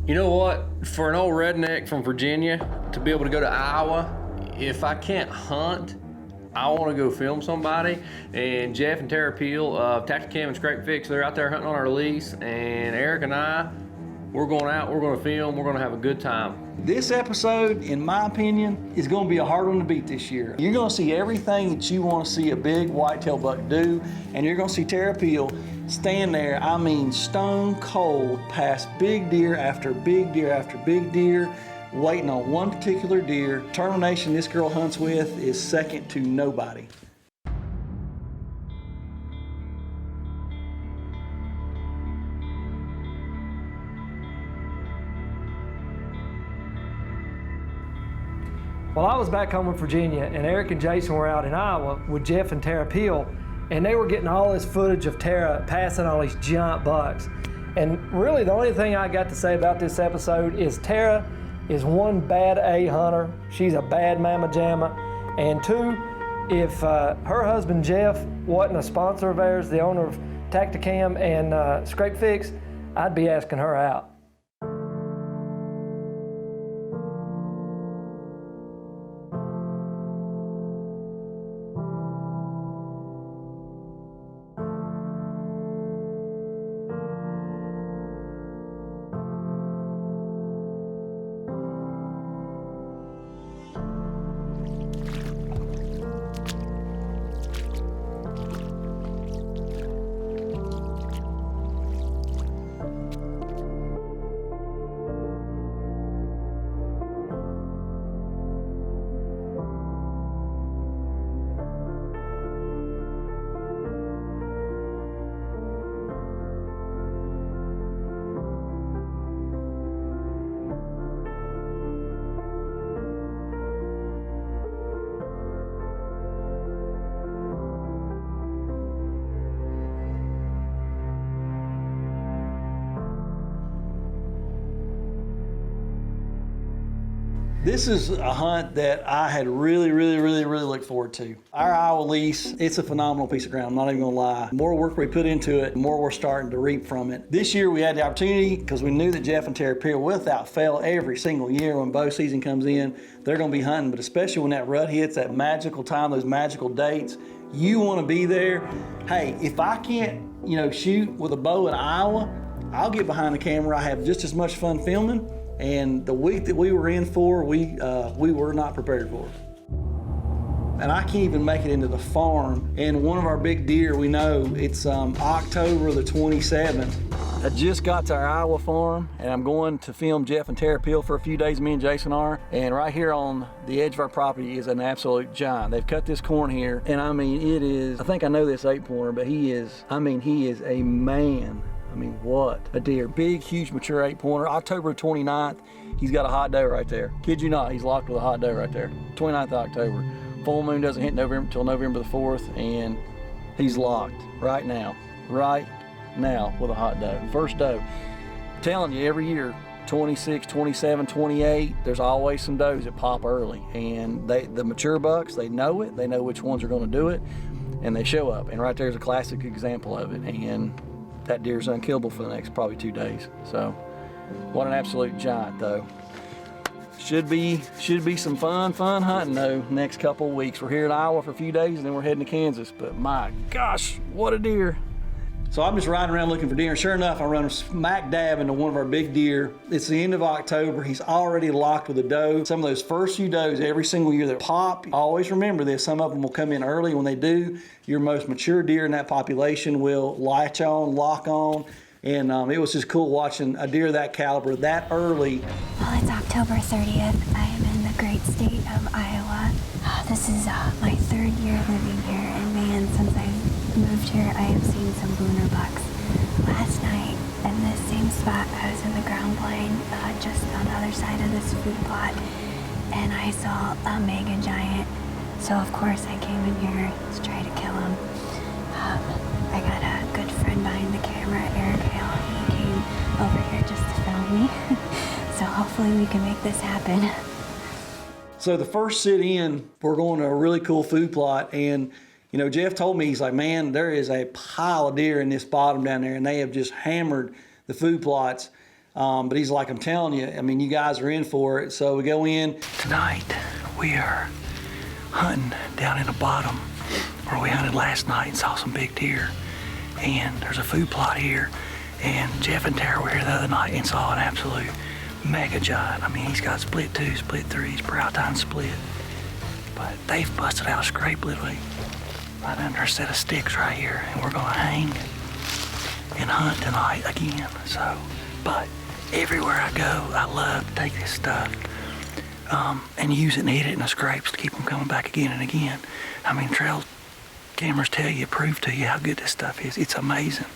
You know what? For an old redneck from Virginia to be able to go to Iowa, if I can't hunt, I want to go film somebody. And Jeff and Tara Peel of Tacticam and Scrape Fix, they're out there hunting on our lease. And Eric and I, we're going out, we're going to film, we're going to have a good time. This episode, in my opinion, is going to be a hard one to beat this year. You're going to see everything that you want to see a big whitetail buck do, and you're going to see Tara Peel stand there, I mean stone cold, past big deer after big deer after big deer, waiting on one particular deer. Determination this girl hunts with is second to nobody. Well, I was back home in Virginia, and Eric and Jason were out in Iowa with Jeff and Tara Peel, and they were getting all this footage of Tara passing all these giant bucks. And really, the only thing I got to say about this episode is Tara is one bad A hunter. She's a bad mama jamma. And two, if her husband Jeff wasn't a sponsor of ours, the owner of Tacticam and Scrape Fix, I'd be asking her out. This is a hunt that I had really looked forward to. Our Iowa lease, it's a phenomenal piece of ground, I'm not even gonna lie. The more work we put into it, the more we're starting to reap from it. This year we had the opportunity, because we knew that Jeff and Tara Peel, without fail, every single year when bow season comes in, they're gonna be hunting, but especially when that rut hits, that magical time, those magical dates, you wanna be there. Hey, if I can't, shoot with a bow in Iowa, I'll get behind the camera. I have just as much fun filming. And the week that we were in for, we were not prepared for. And I can't even make it into the farm. And one of our big deer, we know it's October the 27th. I just got to our Iowa farm, and I'm going to film Jeff and Tara Peel for a few days, me and Jason are. And right here on the edge of our property is an absolute giant. They've cut this corn here, and I mean, it is, I think I know this 8-pointer, but he is a man. I mean, what a deer. Big, huge, mature 8-pointer. October 29th, he's got a hot doe right there. Kid you not, he's locked with a hot doe right there. 29th of October. Full moon doesn't hit November until November the 4th, and he's locked right now with a hot doe. First doe. I'm telling you, every year, 26, 27, 28, there's always some does that pop early. And the mature bucks, they know it. They know which ones are going to do it, and they show up. And right there's a classic example of it. And that deer's unkillable for the next probably 2 days. So, what an absolute giant though. Should be some fun hunting though next couple of weeks. We're here in Iowa for a few days and then we're heading to Kansas, but my gosh, what a deer. So I'm just riding around looking for deer, and sure enough, I run smack dab into one of our big deer. It's the end of October. He's already locked with a doe. Some of those first few does every single year that pop, always remember this, some of them will come in early. When they do, your most mature deer in that population will latch on, lock on, and it was just cool watching a deer that caliber that early. Well, it's October 30th. I am in the great state of Iowa. This is my 3rd year living here, and man, since I've moved here, I have seen some booner bucks. Last night, in this same spot, I was in the ground blind, just on the other side of this food plot, and I saw a mega giant. So of course I came in here to try to kill him. I got a good friend behind the camera, Eric Hale. He came over here just to film me. So hopefully we can make this happen. So the first sit in, we're going to a really cool food plot, and Jeff told me, he's like, man, there is a pile of deer in this bottom down there, and they have just hammered the food plots. But he's like, I'm telling you, I mean, you guys are in for it. So we go in. Tonight, we are hunting down in the bottom where we hunted last night and saw some big deer. And there's a food plot here. And Jeff and Tara were here the other night and saw an absolute mega giant. I mean, he's got split 2, split 3s, brow tine split. But they've busted out a scrape literally right under a set of sticks right here. And we're gonna hang and hunt tonight again. So, but everywhere I go, I love to take this stuff and use it and hit it in the scrapes to keep them coming back again and again. I mean, trail cameras tell you, prove to you how good this stuff is. It's amazing.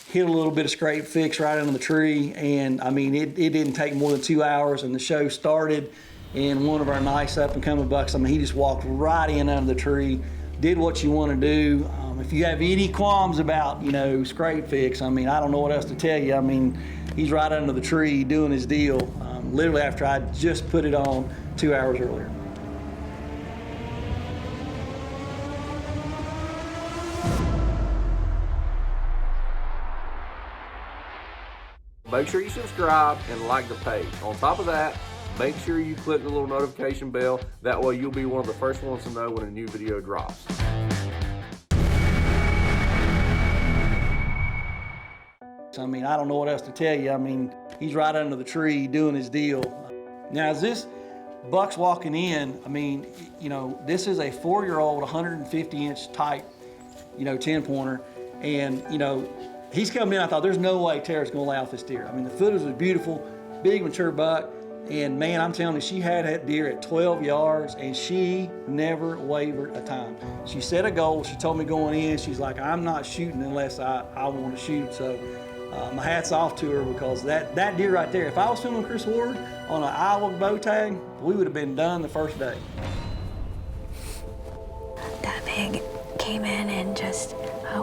Hit a little bit of scrape fix right under the tree, and I mean, it didn't take more than 2 hours, and the show started. And one of our nice up-and-coming bucks, I mean, he just walked right in under the tree, did what you want to do. If you have any qualms about, you know, scrape fix, I mean, I don't know what else to tell you. I mean, he's right under the tree doing his deal, literally after I just put it on 2 hours earlier. Make sure you subscribe and like the page. On top of that, make sure you click the little notification bell. That way you'll be one of the first ones to know when a new video drops. I mean, I don't know what else to tell you. I mean, he's right under the tree doing his deal. Now, as this buck's walking in, I mean, you know, this is a 4-year-old, 150-inch type, you know, 10-pointer. And, you know, he's coming in, I thought, there's no way Tara's gonna lay off this deer. I mean, the footage was beautiful, big, mature buck. And man, I'm telling you, she had that deer at 12 yards and she never wavered a time. She set a goal, she told me going in, she's like, I'm not shooting unless I want to shoot. So my hat's off to her, because that deer right there, if I was filming Chris Ward on an Iowa bow tag, we would have been done the first day. That pig came in and just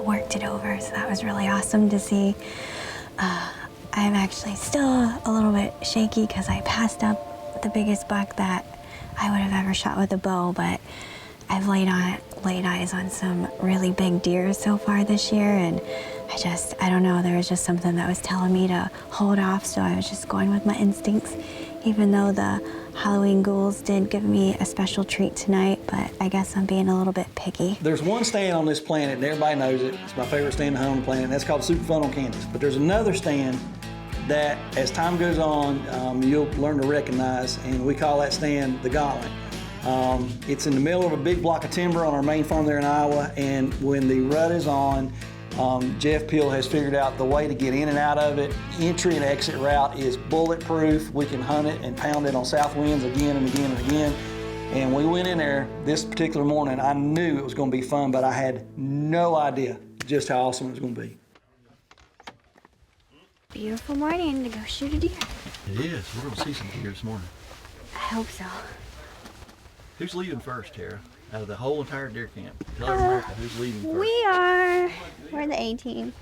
worked it over, so that was really awesome to see. I'm actually still a little bit shaky because I passed up the biggest buck that I would have ever shot with a bow, but I've laid eyes on some really big deer so far this year, and I don't know, there was just something that was telling me to hold off, so I was just going with my instincts, even though the Halloween ghouls did give me a special treat tonight, but I guess I'm being a little bit picky. There's one stand on this planet, and everybody knows it. It's my favorite stand to hunt on the planet, and that's called Super Fun on Kansas. But there's another stand that, as time goes on, you'll learn to recognize, and we call that stand the Gauntlet. It's in the middle of a big block of timber on our main farm there in Iowa, and when the rut is on, Jeff Peel has figured out the way to get in and out of it. Entry and exit route is bulletproof. We can hunt it and pound it on south winds again and again and again. And we went in there this particular morning. I knew it was going to be fun, but I had no idea just how awesome it was going to be. Beautiful morning to go shoot a deer. It is. We're going to see some deer this morning. I hope so. Who's leaving first, Tara? Out of the whole entire deer camp? Tell America who's leaving first. We are. We're the A team.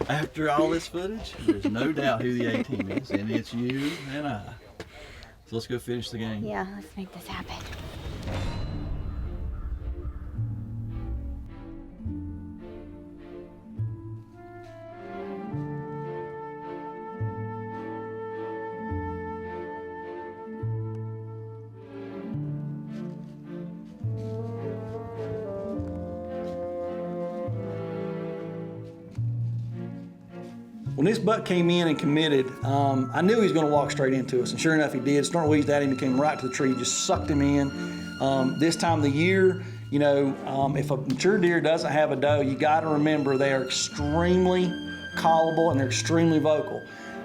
After all this footage, there's no doubt who the A team is, and it's you and I. So let's go finish the game. Yeah, let's make this happen. When this buck came in and committed, I knew he was going to walk straight into us, and sure enough, he did. Snortweeds at him and came right to the tree, just sucked him in. This time of the year, you know, if a mature deer doesn't have a doe, you got to remember they are extremely callable and they're extremely vocal.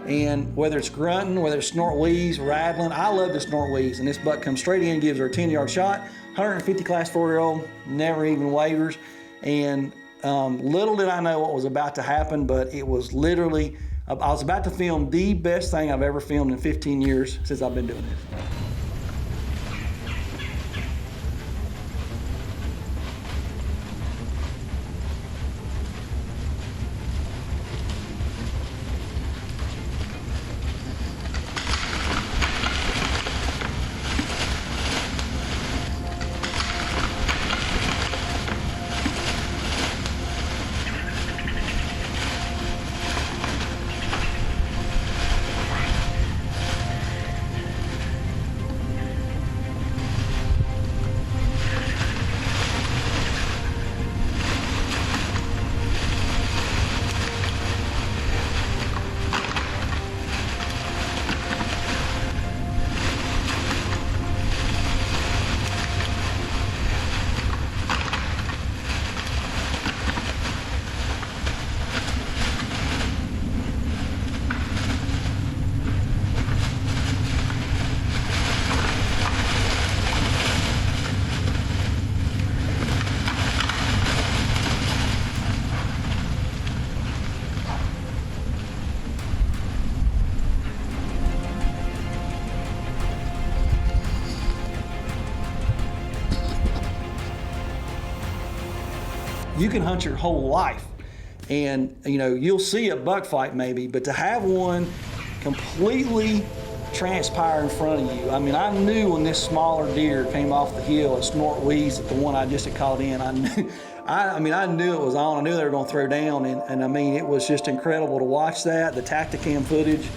And whether it's grunting, whether it's snortweeds, rattling, I love the snortweeds. And this buck comes straight in, gives her a 10-yard shot, 150 class 4-year-old, never even wavers. And little did I know what was about to happen, but it was literally, I was about to film the best thing I've ever filmed in 15 years since I've been doing this. you can hunt your whole life. And, you'll see a buck fight maybe, but to have one completely transpire in front of you. I mean, I knew when this smaller deer came off the hill and snort wheezed at the one I just had caught in, I knew it was on. I knew they were going to throw down, and I mean, it was just incredible to watch that. The Tacticam footage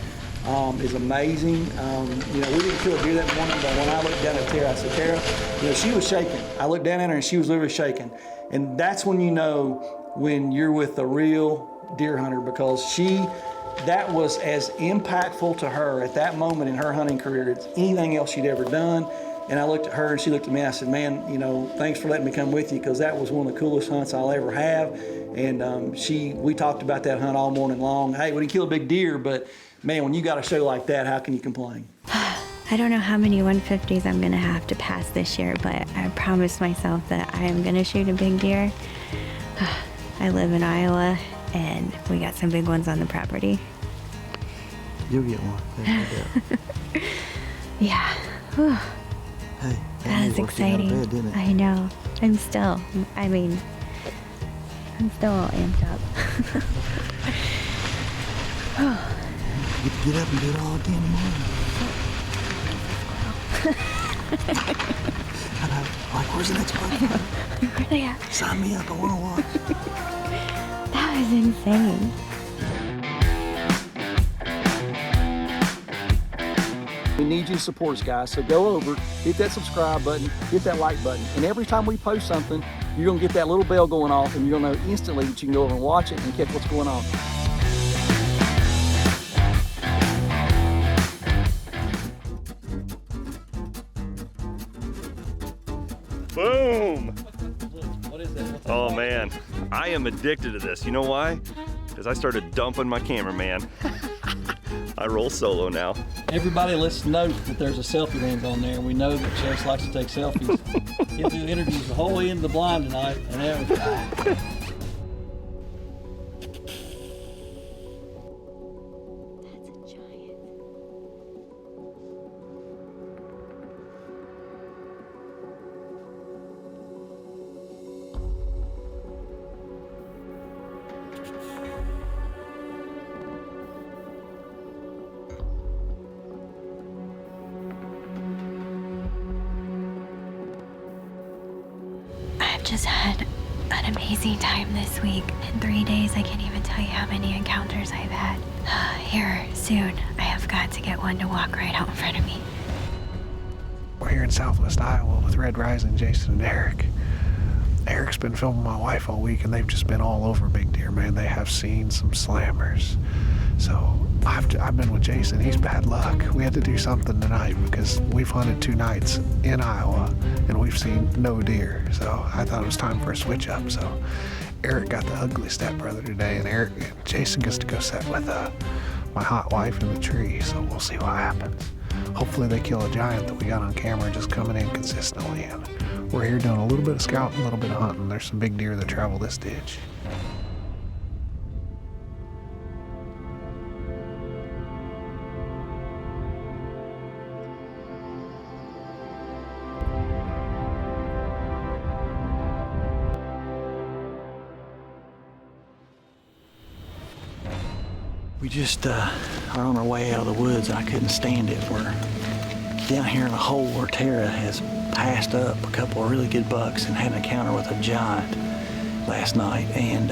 is amazing. We didn't kill a deer that morning, but when I looked down at Tara, I said, Tara, she was shaking. I looked down at her and she was literally shaking. And that's when you know when you're with a real deer hunter, because that was as impactful to her at that moment in her hunting career as anything else she'd ever done. And I looked at her and she looked at me and I said, man, thanks for letting me come with you, because that was one of the coolest hunts I'll ever have. And we talked about that hunt all morning long. Hey, we didn't kill a big deer, but man, when you got a show like that, how can you complain? I don't know how many 150s I'm gonna have to pass this year, but I promised myself that I am gonna shoot a big deer. I live in Iowa and we got some big ones on the property. You'll get one. Yeah. Whew. Hey, that is exciting. Bed, didn't it? I know. I'm still all amped up. You get to get up and do it all again tomorrow. I know. Like, where's the next one? Where they at? Sign me up. I want to watch. That was insane. We need you to support us, guys. So go over, hit that subscribe button, hit that like button. And every time we post something, you're going to get that little bell going off, and you're going to know instantly that you can go over and watch it and catch what's going on. Boom! What is that? Oh man, I am addicted to this. You know why? Because I started dumping my cameraman. I roll solo now. Everybody, let's note that there's a selfie lens on there. We know that Chess likes to take selfies. He'll do interviews the whole way into the blind tonight, and that was That's a giant. I've just had an amazing time this week. In 3 days, I can't even tell you how many encounters I've had. Here, soon, I have got to get one to walk right out in front of me. We're here in Southwest Iowa with Red Rising, Jason and Eric. Eric's been filming my wife all week, and they've just been all over big deer, man. They have seen some slammers. So I've been with Jason. He's bad luck. We had to do something tonight because we've hunted 2 nights in Iowa and we've seen no deer. So I thought it was time for a switch up. So Eric got the ugly stepbrother today, and Jason gets to go set with my hot wife in the tree. So we'll see what happens. Hopefully they kill a giant that we got on camera just coming in consistently. And we're here doing a little bit of scouting, a little bit of hunting. There's some big deer that travel this ditch. We just are on our way out of the woods, and I couldn't stand it. We're down here in a hole where Tara has passed up a couple of really good bucks and had an encounter with a giant last night, and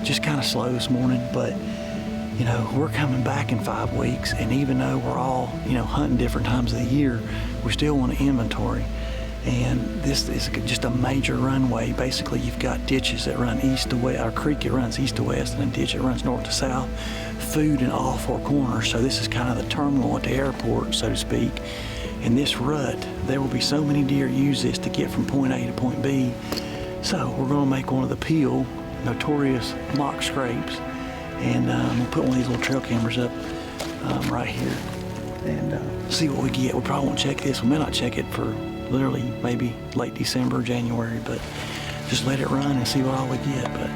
just kind of slow this morning. But we're coming back in 5 weeks, and even though we're all hunting different times of the year, we still want to inventory. And this is just a major runway. Basically, you've got ditches that run east to west, or a creek that runs east to west, and a ditch that runs north to south. Food in all 4 corners. So this is kind of the terminal at the airport, so to speak. In this rut, there will be so many deer use this to get from point A to point B. So we're going to make one of the Peel notorious mock scrapes, and we'll put one of these little trail cameras up right here and see what we get. We probably won't check this. We may not check it for literally maybe late December, January, but just let it run and see what all we get. But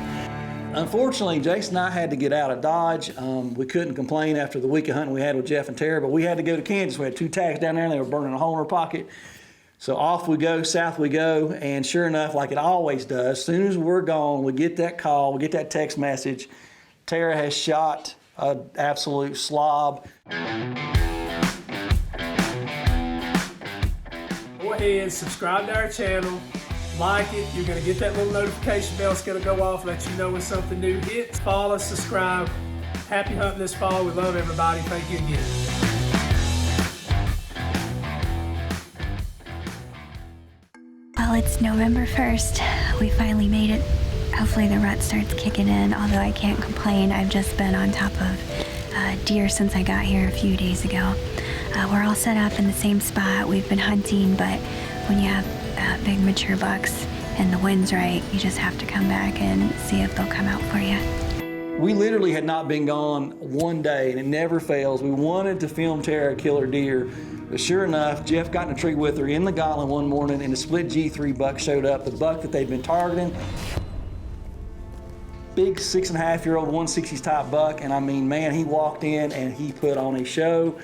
unfortunately, Jason and I had to get out of Dodge. We couldn't complain after the week of hunting we had with Jeff and Tara, but we had to go to Kansas. We had 2 tags down there, and they were burning a hole in our pocket. So off we go, south we go, and sure enough, like it always does, as soon as we're gone, we get that call, we get that text message. Tara has shot an absolute slob. Go ahead, subscribe to our channel, like it. You're gonna get that little notification bell. It's gonna go off, let you know when something new hits. Follow, subscribe. Happy hunting this fall. We love everybody. Thank you again. Well, it's November 1st. We finally made it. Hopefully the rut starts kicking in, although I can't complain. I've just been on top of deer since I got here a few days ago. We're all set up in the same spot. We've been hunting, but when you have big mature bucks and the wind's right, you just have to come back and see if they'll come out for you. We literally had not been gone one day, and it never fails. We wanted to film Tara kill her deer, but sure enough, Jeff got in a tree with her in the Gotland one morning, and the split G3 buck showed up, the buck that they'd been targeting. Big 6.5-year-old 160s type buck, and I mean, man, he walked in and he put on a show.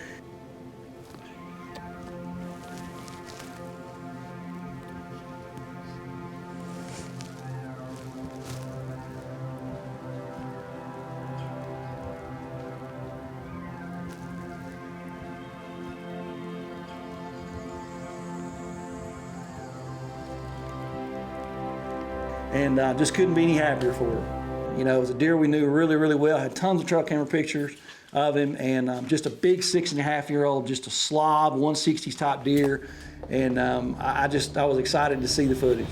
And just couldn't be any happier for her. You know, it was a deer we knew really, really well, had tons of trail camera pictures of him, and just a big 6.5-year-old, just a slob, 160s type deer. And I was excited to see the footage.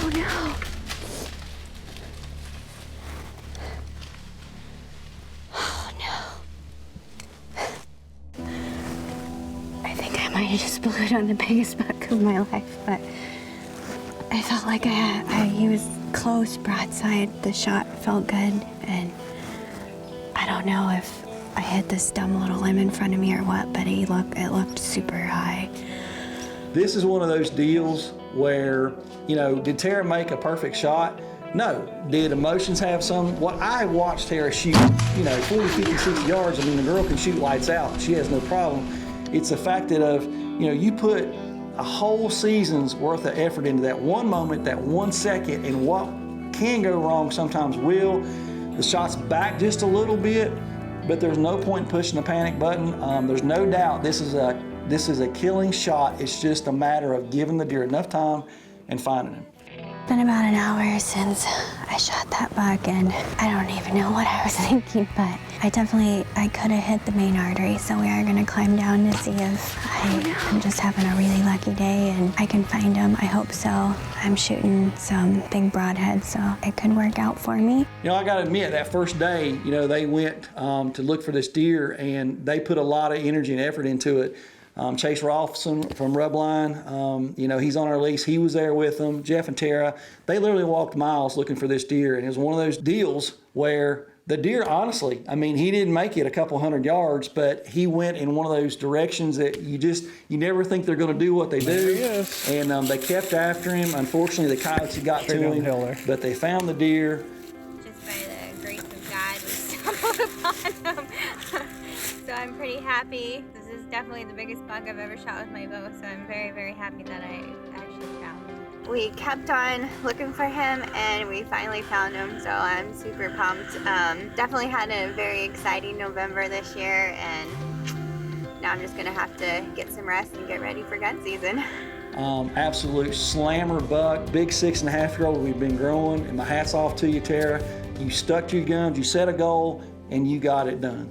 Oh no. Oh no. I think I might have just blew it on the biggest buck of my life, but I felt like he was close, broadside. The shot felt good, and I don't know if I hit this dumb little limb in front of me or what, but it looked super high. This is one of those deals where, you know, did Tara make a perfect shot? No. Did emotions have some? What I watched Tara shoot, you know, 40, 50, 60 yards. I mean, the girl can shoot lights out. She has no problem. It's the fact that you put a whole season's worth of effort into that one moment, that 1 second, and what can go wrong sometimes will. The shot's back just a little bit, but there's no point in pushing the panic button. There's no doubt this is a killing shot. It's just a matter of giving the deer enough time and finding him. It's been about an hour since I shot that buck, and I don't even know what I was thinking, but I could have hit the main artery, so we are gonna climb down to see if I'm just having a really lucky day and I can find him. I hope so. I'm shooting some big broadheads, so it could work out for me. You know, I gotta admit, that first day, you know, they went to look for this deer, and they put a lot of energy and effort into it. Chase Rolfson from Rubline, you know, he's on our lease. He was there with them. Jeff and Tara, they literally walked miles looking for this deer. And it was one of those deals where the deer, honestly, I mean, he didn't make it a couple hundred yards, but he went in one of those directions that you never think they're going to do what they do. Yes. And they kept after him. Unfortunately, the coyotes had got to him, but they found the deer. Just by the grace of God, we stumbled upon him. So I'm pretty happy. This is definitely the biggest buck I've ever shot with my bow, so I'm very, very happy that I actually found him. We kept on looking for him, and we finally found him, so I'm super pumped. Definitely had a very exciting November this year, and now I'm just gonna have to get some rest and get ready for gun season. Absolute slammer buck, big 6.5-year-old we've been growing, and my hat's off to you, Tara. You stuck to your guns, you set a goal, and you got it done.